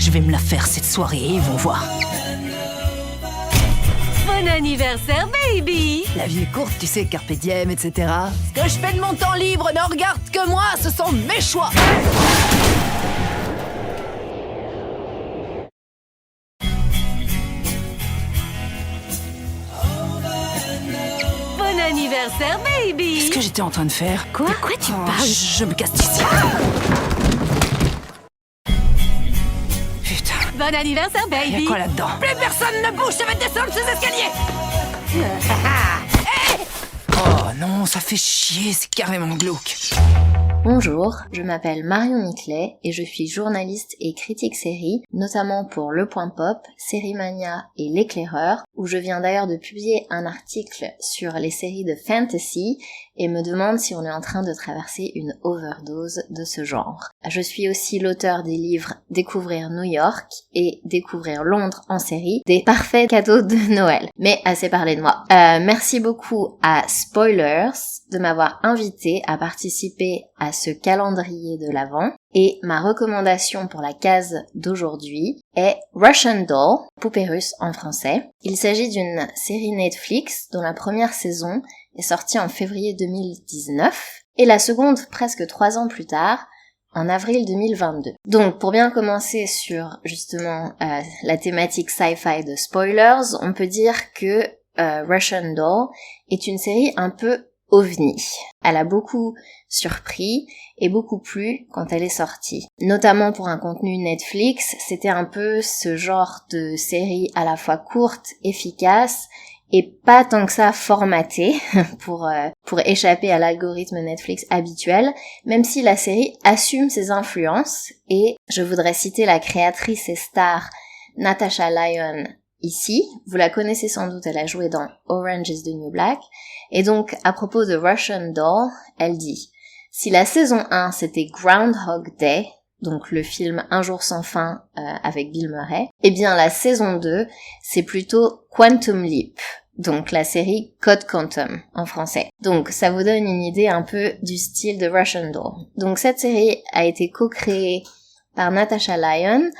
Je vais me la faire cette soirée, ils vont voir. Bon anniversaire, baby! La vie est courte, tu sais, carpe diem, etc. Ce que je fais de mon temps libre ne regarde que moi, ce sont mes choix. Bon anniversaire, baby! Qu'est-ce que j'étais en train de faire? Quoi tu parles? Je me casse d'ici. Putain, Bon anniversaire, baby! y'a quoi là-dedans? Plus personne ne bouge, je vais descendre ces escaliers. Oh non, ça fait chier, c'est carrément glauque. Bonjour, je m'appelle Marion Miclet et je suis journaliste et critique série, notamment pour Le Point Pop, Série Mania et L'Éclaireur, où je viens d'ailleurs de publier un article sur les séries de fantasy et me demande si on est en train de traverser une overdose de ce genre. Je suis aussi l'auteur des livres Découvrir New York et Découvrir Londres en série, des parfaits cadeaux de Noël. Mais assez parlé de moi. Merci beaucoup à Spoilers de m'avoir invité à participer à ce calendrier de l'Avent. Et ma recommandation pour la case d'aujourd'hui est Russian Doll, poupée russe en français. Il s'agit d'une série Netflix dont la première saison est sortie en février 2019 et la seconde presque 3 ans plus tard, en avril 2022. Donc pour bien commencer sur justement la thématique sci-fi de Spoilers, on peut dire que Russian Doll est une série un peu ovni. Elle a beaucoup surpris et beaucoup plu quand elle est sortie. Notamment pour un contenu Netflix, c'était un peu ce genre de série à la fois courte, efficace et pas tant que ça formatée pour échapper à l'algorithme Netflix habituel, même si la série assume ses influences. Et je voudrais citer la créatrice et star Natasha Lyonne ici. Vous la connaissez sans doute, elle a joué dans Orange is the New Black. Et donc, à propos de Russian Doll, elle dit « Si la saison 1 c'était Groundhog Day, donc le film Un jour sans fin avec Bill Murray, eh bien la saison 2, c'est plutôt Quantum Leap, donc la série Code Quantum en français. Donc ça vous donne une idée un peu du style de Russian Doll. Donc cette série a été co-créée par Natasha Lyonne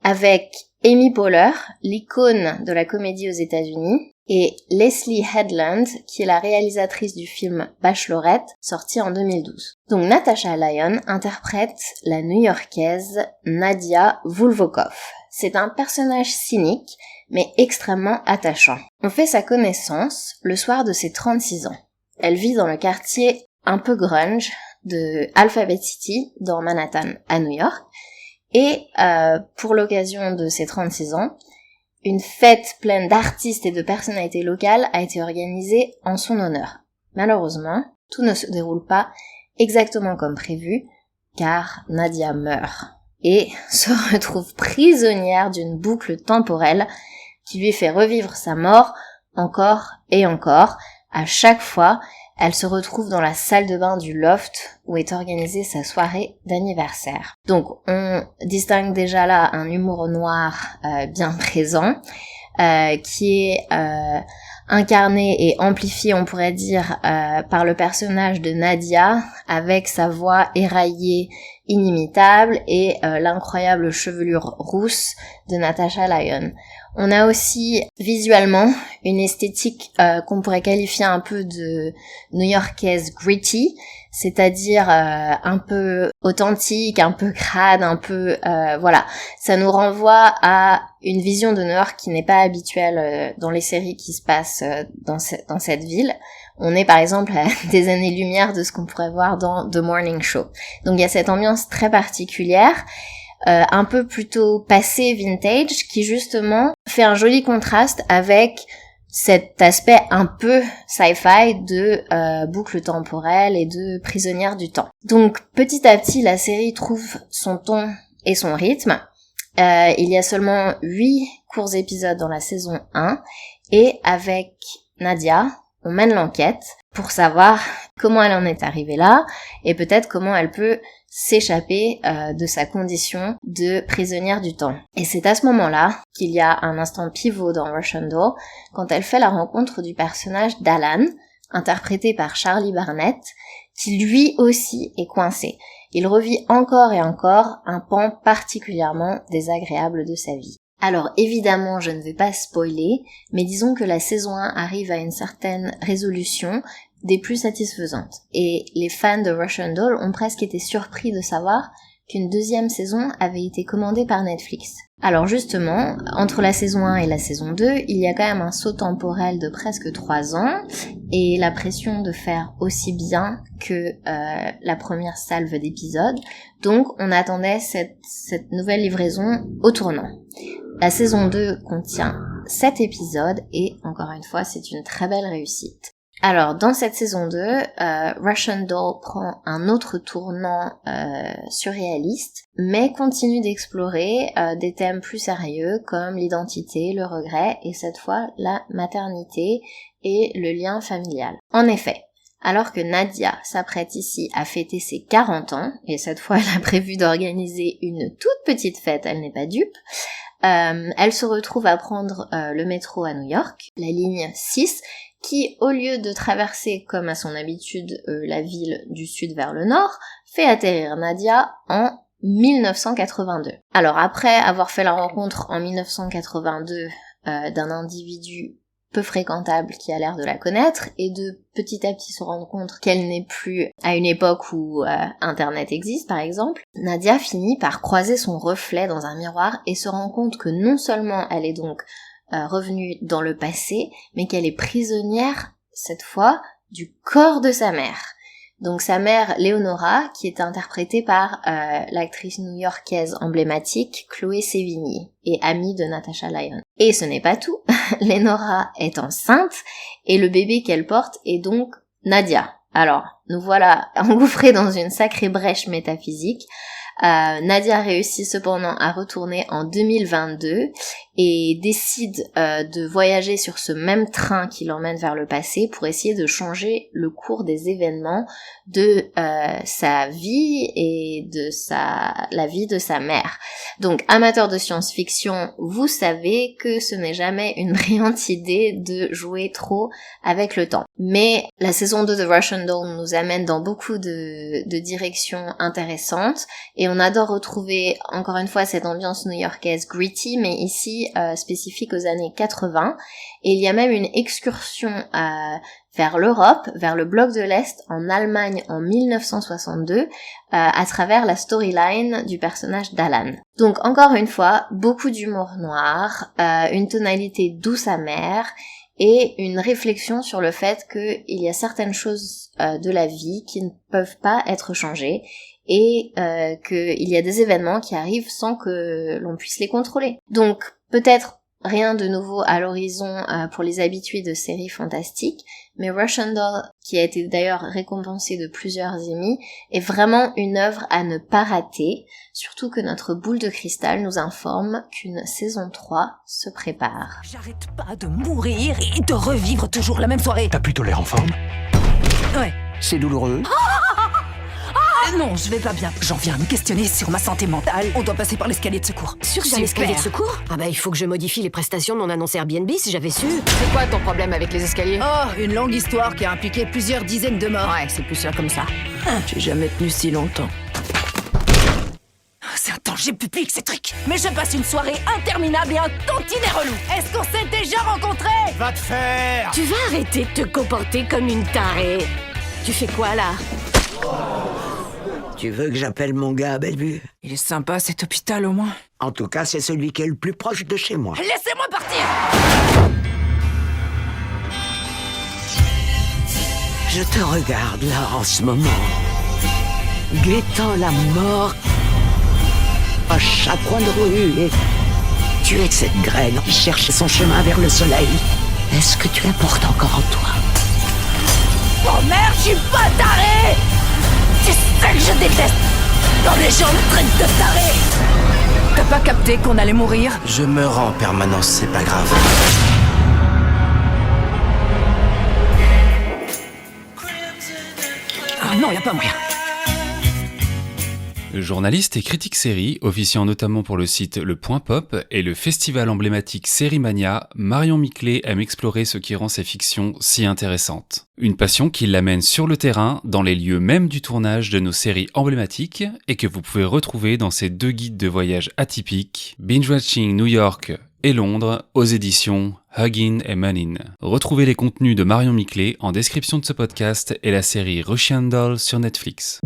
avec Amy Poehler, l'icône de la comédie aux États-Unis, et Leslie Headland, qui est la réalisatrice du film Bachelorette, sorti en 2012. Donc Natasha Lyonne interprète la New-Yorkaise Nadia Vulvokov. C'est un personnage cynique, mais extrêmement attachant. On fait sa connaissance le soir de ses 36 ans. Elle vit dans le quartier un peu grunge de Alphabet City, dans Manhattan, à New York, et pour l'occasion de ses 36 ans, une fête pleine d'artistes et de personnalités locales a été organisée en son honneur. Malheureusement, tout ne se déroule pas exactement comme prévu, car Nadia meurt et se retrouve prisonnière d'une boucle temporelle qui lui fait revivre sa mort encore et encore. À chaque fois, elle se retrouve dans la salle de bain du loft où est organisée sa soirée d'anniversaire. Donc on distingue déjà là un humour noir bien présent, qui est incarné et amplifié, on pourrait dire, par le personnage de Nadia, avec sa voix éraillée inimitable et l'incroyable chevelure rousse de Natasha Lyonne. On a aussi visuellement une esthétique qu'on pourrait qualifier un peu de new-yorkaise gritty, c'est-à-dire un peu authentique, un peu crade, un peu voilà. Ça nous renvoie à une vision de New York qui n'est pas habituelle dans les séries qui se passent dans cette ville. On est par exemple à des années-lumière de ce qu'on pourrait voir dans The Morning Show. Donc il y a cette ambiance très particulière, un peu plutôt passé vintage, qui justement fait un joli contraste avec cet aspect un peu sci-fi de boucle temporelle et de prisonnière du temps. Donc petit à petit, la série trouve son ton et son rythme. Il y a seulement 8 courts épisodes dans la saison 1, et avec Nadia, on mène l'enquête pour savoir comment elle en est arrivée là, et peut-être comment elle peut s'échapper de sa condition de prisonnière du temps. Et c'est à ce moment-là qu'il y a un instant pivot dans Russian Doll, quand elle fait la rencontre du personnage d'Alan, interprété par Charlie Barnett, qui lui aussi est coincé. il revit encore et encore un pan particulièrement désagréable de sa vie. Alors évidemment, je ne vais pas spoiler, mais disons que la saison 1 arrive à une certaine résolution des plus satisfaisantes. Et les fans de Russian Doll ont presque été surpris de savoir qu'une deuxième saison avait été commandée par Netflix. Alors justement, entre la saison 1 et la saison 2, il y a quand même un saut temporel de presque 3 ans, et la pression de faire aussi bien que la première salve d'épisodes. Donc on attendait cette nouvelle livraison au tournant. La saison 2 contient 7 épisodes, et encore une fois, c'est une très belle réussite. Alors, dans cette saison 2, Russian Doll prend un autre tournant surréaliste, mais continue d'explorer des thèmes plus sérieux comme l'identité, le regret et cette fois la maternité et le lien familial. En effet, alors que Nadia s'apprête ici à fêter ses 40 ans, et cette fois elle a prévu d'organiser une toute petite fête, elle n'est pas dupe, elle se retrouve à prendre le métro à New York, la ligne 6, qui, au lieu de traverser comme à son habitude la ville du sud vers le nord, fait atterrir Nadia en 1982. Alors après avoir fait la rencontre en 1982 d'un individu peu fréquentable qui a l'air de la connaître et de petit à petit se rendre compte qu'elle n'est plus à une époque où Internet existe par exemple, Nadia finit par croiser son reflet dans un miroir et se rend compte que non seulement elle est donc revenue dans le passé, mais qu'elle est prisonnière, cette fois, du corps de sa mère. Donc sa mère, Leonora, qui est interprétée par l'actrice new-yorkaise emblématique Chloé Sevigny, et amie de Natasha Lyonne. Et ce n'est pas tout, Leonora est enceinte, et le bébé qu'elle porte est donc Nadia. Alors, nous voilà engouffrés dans une sacrée brèche métaphysique. Nadia réussit cependant à retourner en 2022 et décide de voyager sur ce même train qui l'emmène vers le passé pour essayer de changer le cours des événements de sa vie et de la vie de sa mère. Donc, amateur de science-fiction, vous savez que ce n'est jamais une brillante idée de jouer trop avec le temps. Mais la saison 2 de Russian Doll nous amène dans beaucoup de directions intéressantes et on adore retrouver encore une fois cette ambiance new-yorkaise gritty, mais ici spécifique aux années 80. Et il y a même une excursion vers l'Europe, vers le bloc de l'Est, en Allemagne en 1962, à travers la storyline du personnage d'Alan. Donc encore une fois, beaucoup d'humour noir, une tonalité douce amère, et une réflexion sur le fait qu'il y a certaines choses de la vie qui ne peuvent pas être changées, et qu'il y a des événements qui arrivent sans que l'on puisse les contrôler. Donc peut-être rien de nouveau à l'horizon pour les habitués de séries fantastiques, mais Russian Doll, qui a été d'ailleurs récompensé de plusieurs Emmy, est vraiment une œuvre à ne pas rater, surtout que notre boule de cristal nous informe qu'une saison 3 se prépare. J'arrête pas de mourir et de revivre toujours la même soirée. T'as plutôt l'air en forme. Ouais. C'est douloureux. Non, je vais pas bien. J'en viens à me questionner sur ma santé mentale. On doit passer par l'escalier de secours. Sûr qu'il y a Super. l'escalier de secours? Ah bah il faut que je modifie les prestations de mon annonce Airbnb si j'avais su. C'est quoi ton problème avec les escaliers? Oh, une longue histoire qui a impliqué plusieurs dizaines de morts. Ouais, c'est plus ça comme ça. J'ai jamais tenu si longtemps. C'est un danger public, ces trucs. Mais je passe une soirée interminable et un tantinet relou. Est-ce qu'on s'est déjà rencontrés? Va te faire. Tu vas arrêter de te comporter comme une tarée. Tu fais quoi là? Tu veux que j'appelle mon gars à Bellevue? Il est sympa cet hôpital au moins. En tout cas, c'est celui qui est le plus proche de chez moi. Laissez-moi partir. Je te regarde là en ce moment, guettant la mort à chaque coin de rue et tu es cette graine qui cherche son chemin vers le soleil. Est-ce que tu la portes encore en toi? Oh merde, je suis pas taré. C'est ça que je déteste. Quand les gens me traitent de taré. T'as pas capté qu'on allait mourir? Je meurs en permanence, c'est pas grave. Ah non, y a pas moyen. Journaliste et critique série, officiant notamment pour le site Le Point Pop et le festival emblématique Sérimania, Marion Miclé aime explorer ce qui rend ses fictions si intéressantes. Une passion qui l'amène sur le terrain, dans les lieux même du tournage de nos séries emblématiques, et que vous pouvez retrouver dans ses 2 guides de voyage atypiques, Binge Watching New York et Londres, aux éditions Huggin et Munin. Retrouvez les contenus de Marion Miclé en description de ce podcast et la série Russian Doll sur Netflix.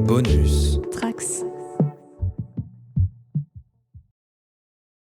Bonus. Trax.